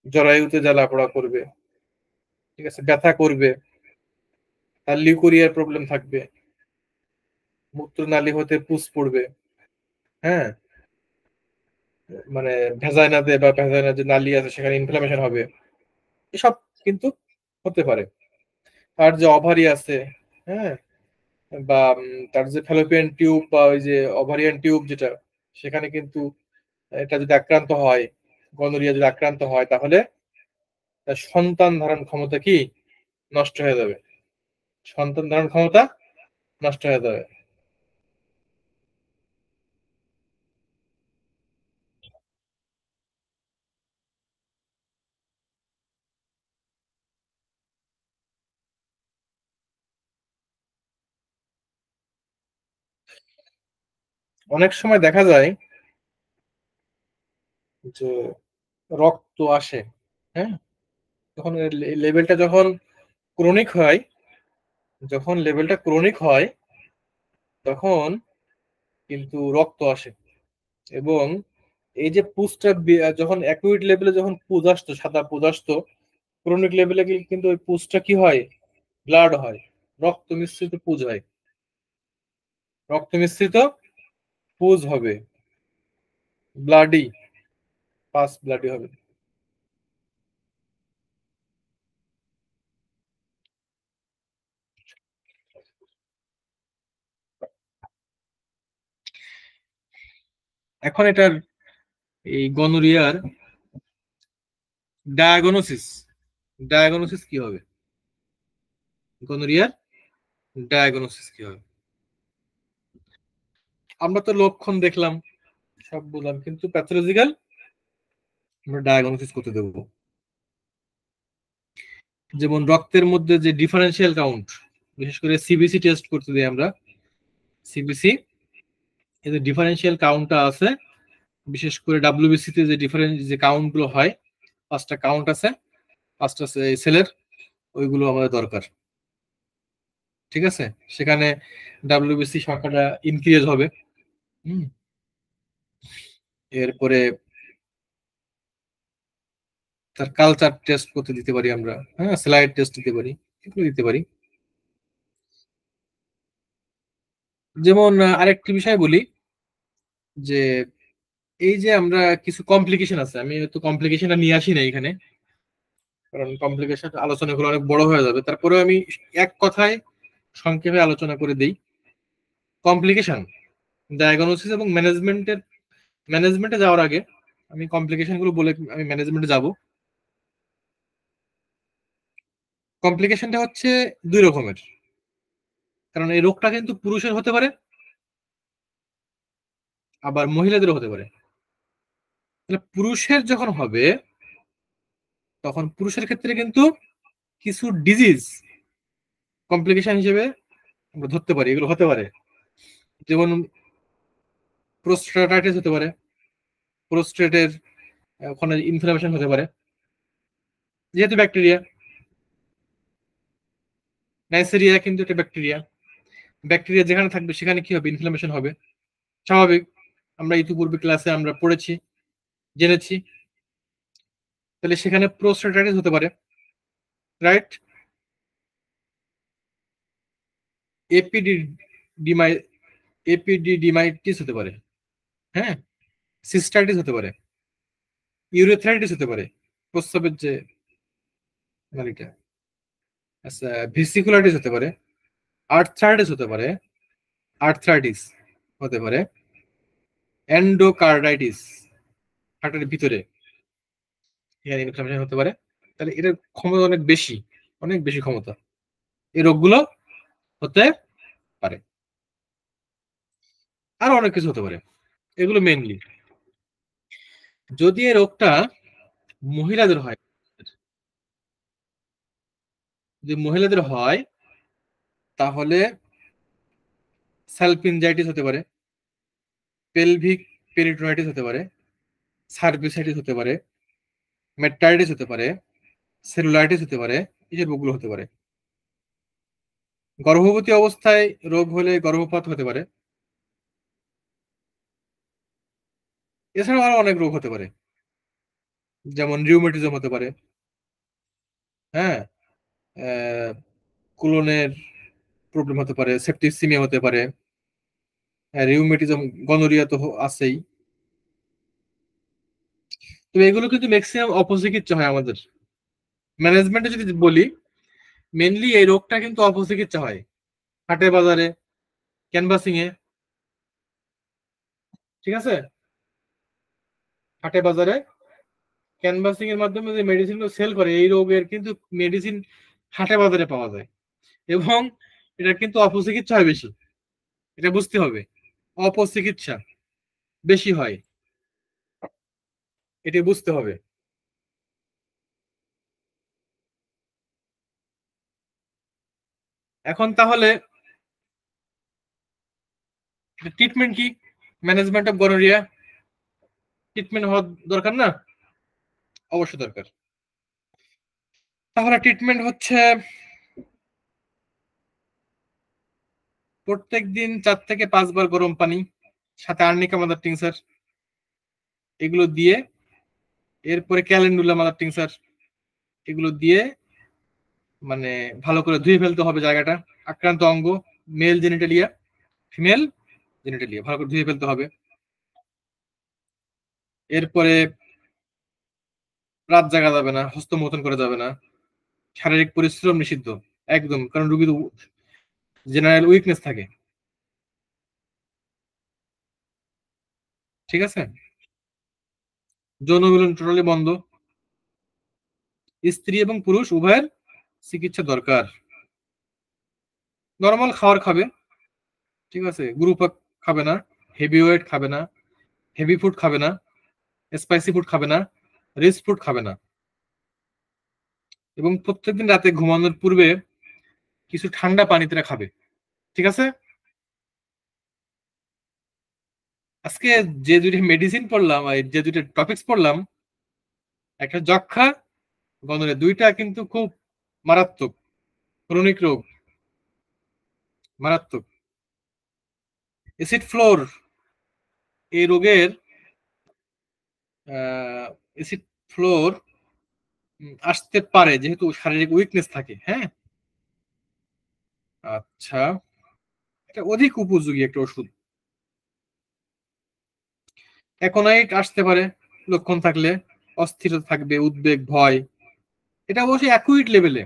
জরায়ুতে জ্বালা পোড়া করবে, ঠিক আছে, ব্যথা করবে, তার লিউকোরিয়ার প্রবলেম থাকবে, মূত্রনালী হতে পুষ পড়বে, হ্যাঁ, মানে ভেজাইনাতে বা ভেজাইনা যে নালী আছে সেখানে ইনফ্লামেশন হবে। এসব কিন্তু হতে পারে। তার যে অভারি আছে, হ্যাঁ, বা তার যে ফ্যালোপিয়ান টিউব বা ওই যে ওভারিয়ান টিউব যেটা, সেখানে কিন্তু এটা যদি আক্রান্ত হয়, গনোরিয়া যদি আক্রান্ত হয়, তাহলে তার সন্তান ধারণ ক্ষমতা কি নষ্ট হয়ে যাবে, সন্তান ধারণ ক্ষমতা নষ্ট হয়ে যাবে। অনেক সময় দেখা যায় যে রক্ত আসে, হ্যাঁ, তখন লেভেলটা যখন ক্রনিক হয়, যখন লেভেলটা ক্রনিক হয়, তখন কিন্তু রক্ত আসে এবং এই যে পুজটা যখন অ্যাকুইট লেভেলে যখন পুজ আসতো, সাদা পুজ আসতো, ক্রনিক লেভেলে কিন্তু ওই পুজটা কি হয়, ব্লাড হয়, রক্ত মিশ্রিত পুজ হয়, রক্ত মিশ্রিত পুজ হবে, ব্লাডি, পাস ব্লাডি হবে। এখন এটার এই গনোরিয়ার ডায়াগনোসিস, ডায়াগনোসিস কি হবে? গনোরিয়ার ডায়াগনোসিস কি হবে? আমরা তো লক্ষণ দেখলাম, সব বললাম, কিন্তু প্যাথোলজিক্যাল আমরা ডায়াগনোসিস করতে দেবো। যেমন রক্তের মধ্যে যে ডিফারেন্সিয়াল কাউন্ট, বিশেষ করে সিবিসি টেস্ট করতে দিই আমরা। সিবিসি এই যে ডিফারেন্সিয়াল কাউন্টটা আছে, বিশেষ করে ডাব্লিউবিসি তে যে ডিফারেন্স যে কাউন্ট গুলো হয়, 5টা কাউন্ট আছে, 5টা সেলের, ওইগুলো আমাদের দরকার। ঠিক আছে, সেখানে ডাব্লিউবিসি সংখ্যাটা ইনক্রিজ হবে। হুম, এরপরে তার কালচার টেস্ট করতে দিতে পারি আমরা, হ্যাঁ, স্লাইড টেস্ট দিতে পারি, এগুলো দিতে পারি। যেমন আরেকটি বিষয় বলি, যে এই যে আমরা কিছু কমপ্লিকেশন আছে, আমি তো কমপ্লিকেশনটা নিয়ে আসি না এখানে, কারণ কমপ্লিকেশন আলোচনা গুলো অনেক বড় হয়ে যাবে। তারপরে আমি এক কথায় সংক্ষেপে আলোচনা করে দেই। কমপ্লিকেশন, ডায়াগনোসিস এবং ম্যানেজমেন্টে যাওয়ার আগে আমি কমপ্লিকেশন গুলো বলে আমি ম্যানেজমেন্টে যাব। কমপ্লিকেশনটা হচ্ছে দুই রকমের, কারণ এই রোগটা কিন্তু পুরুষের হতে পারে, আবার মহিলাদেরও হতে পারে। তাহলে পুরুষের যখন হবে, তখন পুরুষের ক্ষেত্রে কিন্তু কিছু ডিজিজ কমপ্লিকেশন হিসেবে আমরা ধরতে পারি, এগুলো হতে পারে। যেমন প্রোস্টাটাইটিস হতে পারে, প্রোস্টেটের ওখানে ইনফ্লামেশন হতে পারে, যেহেতু ব্যাকটেরিয়া। নাইসেরিয়া কিন্তু একটা ব্যাকটেরিয়া, ব্যাকটেরিয়া যেখানে থাকবে সেখানে কি হবে? ইনফ্লামেশন হবে, স্বাভাবিক। আমরা ইতিপূর্বে ক্লাসে আমরা পড়েছি, জেনেছি। তাহলে সেখানে প্রোস্টেটাইটিস হতে পারে, রাইট? এপিডিডিমাই এপিডিডিমাইটিস হতে পারে, হ্যাঁ, সিস্টাইটিস হতে পারে, ইউরেথ্রাইটিস হতে পারে, প্রস্রাবের যে নালীটা, আচ্ছা, ভিসিকুলাইটিস হতে পারে, আর্থ্রাইটিস হতে পারে, আর্থ্রাইটিস হতে পারে, এন্ডোকার্ডাইটিস, হার্টের ভিতরে এখানে ইনফ্লামেশন হতে পারে। তাহলে এটার ক্ষমতা অনেক বেশি, অনেক বেশি ক্ষমতা, এই রোগগুলো হতে পারে। আরো অনেক কিছু হতে পারে, এগুলো মেইনলি। যদি এই রোগটা মহিলাদের হয়, যদি মহিলাদের হয়, তাহলে স্যালপিনজাইটিস হতে পারে, পেলভিক পেরিটোনাইটিস হতে পারে, সার্ভিসাইটিস হতে পারে, মেটাইটিস হতে পারে, সেলুলাইটিস হতে পারে, এই যে রোগগুলো হতে পারে। গর্ভবতী অবস্থায় রোগ হলে গর্ভপাত হতে পারে। এছাড়াও আরো অনেক রোগ হতে পারে, যেমন রিউমেটিজম হতে পারে, হ্যাঁ, কোলনের প্রবলেম হতে পারে, সেপ্টিসিমিয়া হতে পারে, রিউমেটিজম, গনোরিয়া তো আছেই। তবে এগুলো কিন্তু ম্যাক্সিমাম অপচিকিৎসা হয় আমাদের ম্যানেজমেন্টে যদি বলি। মেনলি এই রোগটা কিন্তু অপচিকিৎসা হয় হাটে বাজারে, ক্যানভাসিং এ, ঠিক আছে, হাটে বাজারে ক্যানভাসিং এর মাধ্যমে যে মেডিসিন গুলো সেল করে এই রোগের, কিন্তু মেডিসিন হাটে বাজারে পাওয়া যায়, এবং এটা কিন্তু অপচিকিৎসা হয় বেশি, এটা বুঝতে হবে। অপচিকিৎসা বেশি হয়, এটা বুঝতে হবে। এখন তাহলে ট্রিটমেন্ট কি? ম্যানেজমেন্ট অফ গনোরিয়া, ট্রিটমেন্ট হওয়া দরকার না? অবশ্যই দরকার। তাহলে ট্রিটমেন্ট হচ্ছে প্রত্যেক দিন 4 থেকে 5 বার গরম পানি, সাথে আর্নিকা মাদার টিংচার, এগুলো দিয়ে, এরপরে ক্যালেন্ডুলা মাদার টিংচার, এগুলো দিয়ে মানে ভালো করে ধুয়ে ফেলতে হবে জায়গাটা, আক্রান্ত অঙ্গ, মেল জেনিটালিয়া, ফিমেল জেনিটালিয়া ভালো করে ধুয়ে ফেলতে হবে। এরপরে রাত জাগা যাবে না, হস্তমৈথুন করা যাবে না, শারীরিক পরিশ্রম নিষিদ্ধ একদম, কারণ রোগীর জেনারেল উইকনেস থাকে। ঠিক আছে, যৌন মিলন টোটালি বন্ধ। স্ত্রী এবং পুরুষ উভয়ের চিকিৎসা দরকার। নর্মাল খাবার খাবে, ঠিক আছে, গ্রুপ খাবে না, হেভি ওয়েট খাবে না, হেভি ফুড খাবে না, স্পাইসি ফুড খাবে না, রিচ ফুড খাবে না। এবং প্রত্যেকদিন রাতে ঘুমানোর পূর্বে কিছু ঠান্ডা পানি তারা খাবে। ঠিক আছে, আজকে যে দুইটা মেডিসিন পড়লাম আর যে দুইটা টপিকস পড়লাম, একটা যক্ষা, গনোরিয়া, দুইটা কিন্তু খুব মারাত্মক ক্রনিক রোগ, মারাত্মক। অ্যাসিড ফ্লোর এই রোগের অ্যাসিড ফ্লোর আসতে পারে যেহেতু শারীরিক উইকনেস থাকে। হ্যাঁ, আচ্ছা, এটা অধিক উপযোগী একটা ওষুধ। অ্যাকোনাইট আসতে পারে লক্ষণ থাকলে, অস্থিরতা থাকবে, উদ্বেগ, ভয়। এটা অবশ্যই অ্যাকুইট লেভেলে।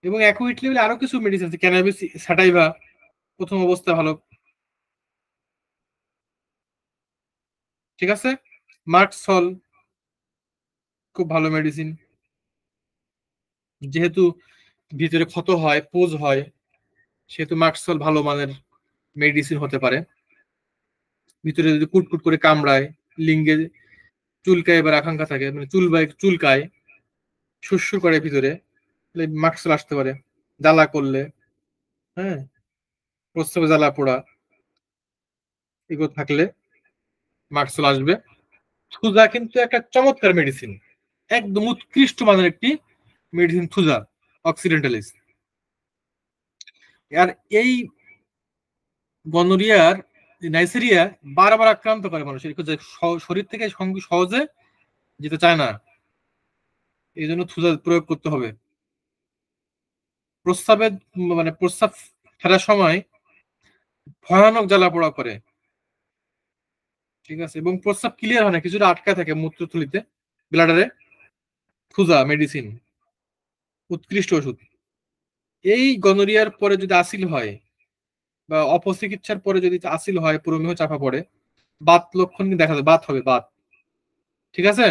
এবং অ্যাকুইট লেভেলে আরো কিছু মেডিসিন আছে, ক্যানাবিস স্যাটাইভা প্রথম অবস্থা ভালো। ঠিক আছে, মার্কসল খুব ভালো মেডিসিন, যেহেতু ভিতরে ক্ষত হয়, পোজ হয়, সেহেতু মার্কসল ভালো মানের মেডিসিন হতে পারে। ভিতরে যদি কুটকুট করে কামড়ায়, লিঙ্গে চুলকায় বা আকাঙ্ক্ষা থাকে, মানে চুলকায়, সুরসুর করে ভিতরে, তাহলে মার্কসল আসতে পারে। জ্বালা করলে, হ্যাঁ, প্রস্রাবে জ্বালা পোড়া, এগুলো থাকলে মার্কসল আসবে। থুজা কিন্তু একটা চমৎকার মেডিসিন, একদম উৎকৃষ্ট মানের একটি মেডিসিন থুজা অক্সিডেন্টালিস। আর এই গনোরিয়ার নাইসেরিয়া বারবার আক্রান্ত করে মানুষের, শরীর থেকে সহজে যেতে চায় না, এই জন্য থুজা প্রয়োগ করতে হবে। প্রস্রাবের মানে প্রস্রাব ফেরার সময় ভয়ানক জ্বালা পোড়া করে। ঠিক আছে, এবং প্রস্রাব ক্লিয়ার হয় না, কিছুটা আটকা থাকে মূত্রথলিতে, ব্লাডারে। থুজা মেডিসিন উৎকৃষ্ট ওষুধ। এই গনোরিয়ার পরে যদি আসিল হয় বা অপচিকিৎসার পরে যদি আসিল হয়, পুরোমেহ চাপা পড়ে, বাত লক্ষণ কিন্তু দেখা যায়, বাত হবে, বাত। ঠিক আছে,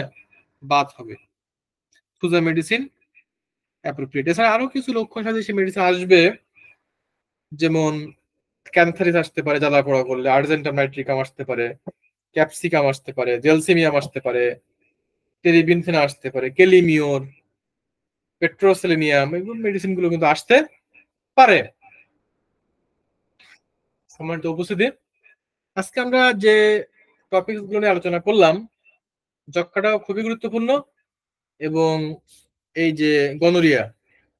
বাত হবে, থুজা মেডিসিন অ্যাপ্রোপ্রিয়েট। এছাড়া আরো কিছু লক্ষণ সাথে মেডিসিন আসবে, যেমন ক্যান্সারিস আসতে পারে জ্বালা পোড়া করলে, আর্জেন্টাম নাইট্রিকাম আসতে পারে, ক্যাপসিকাম আসতে পারে, জেলসিমিয়াম আসতে পারে, টেরিবিনফেনা আসতে পারে, কেলিমিওর, পেট্রোসেলেনিয়াম, এগুলো মেডিসিন গুলো কিন্তু আসতে পারে। সম্মানিত উপস্থিতি, আজকে আমরা যে টপিকস গুলো নিয়ে আলোচনা করলাম, যক্ষাটাও খুবই গুরুত্বপূর্ণ এবং এই যে গনোরিয়া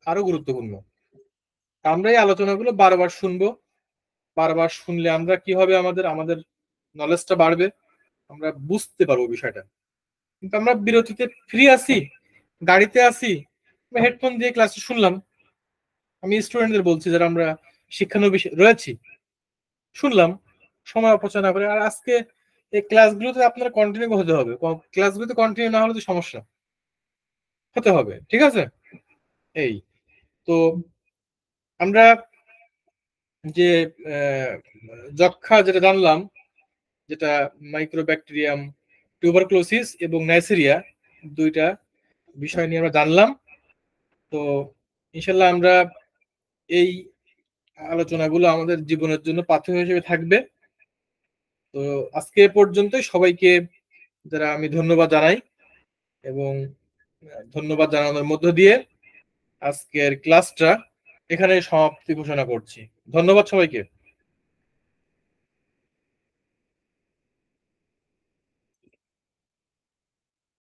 আরো গুরুত্বপূর্ণ। আমরা এই আলোচনাগুলো বারবার শুনবো, বারবার শুনলে আমরা কি হবে, আমাদের আমাদের নলেজটা বাড়বে, আমরা বুঝতে পারবো বিষয়টা। কিন্তু আমরা বিরতিতে ফ্রি আছি, গাড়িতে আছি, হেডফোন দিয়ে ক্লাসে শুনলাম। আমি স্টুডেন্টদের বলছি যারা আমরা শিক্ষানবিশ রয়েছি, শুনলাম, সময় অপচয় না করে। আর আজকে এই ক্লাসগুলোতে আপনার কন্টিনিউ হতে হবে, ক্লাসগুলোতে কন্টিনিউ না হলে তো সমস্যা, হতে হবে। ঠিক আছে, এই তো আমরা যে যক্ষা যেটা জানলাম, যেটা মাইক্রোব্যাকটেরিয়াম টিউবারক্লোসিস এবং নাইসেরিয়া, দুইটা বিষয় নিয়ে আমরা জানলাম। তো ইনশাল্লাহ আমরা এই আলোচনাগুলো আমাদের জীবনের জন্য পাথেয় হিসেবে থাকবে। তো আজকে পর্যন্তই সবাইকে যারা আমি ধন্যবাদ জানাই, এবং ধন্যবাদ জানানোর মধ্য দিয়ে আজকের ক্লাসটা এখানে সমাপ্তি ঘোষণা করছি। ধন্যবাদ সবাইকে।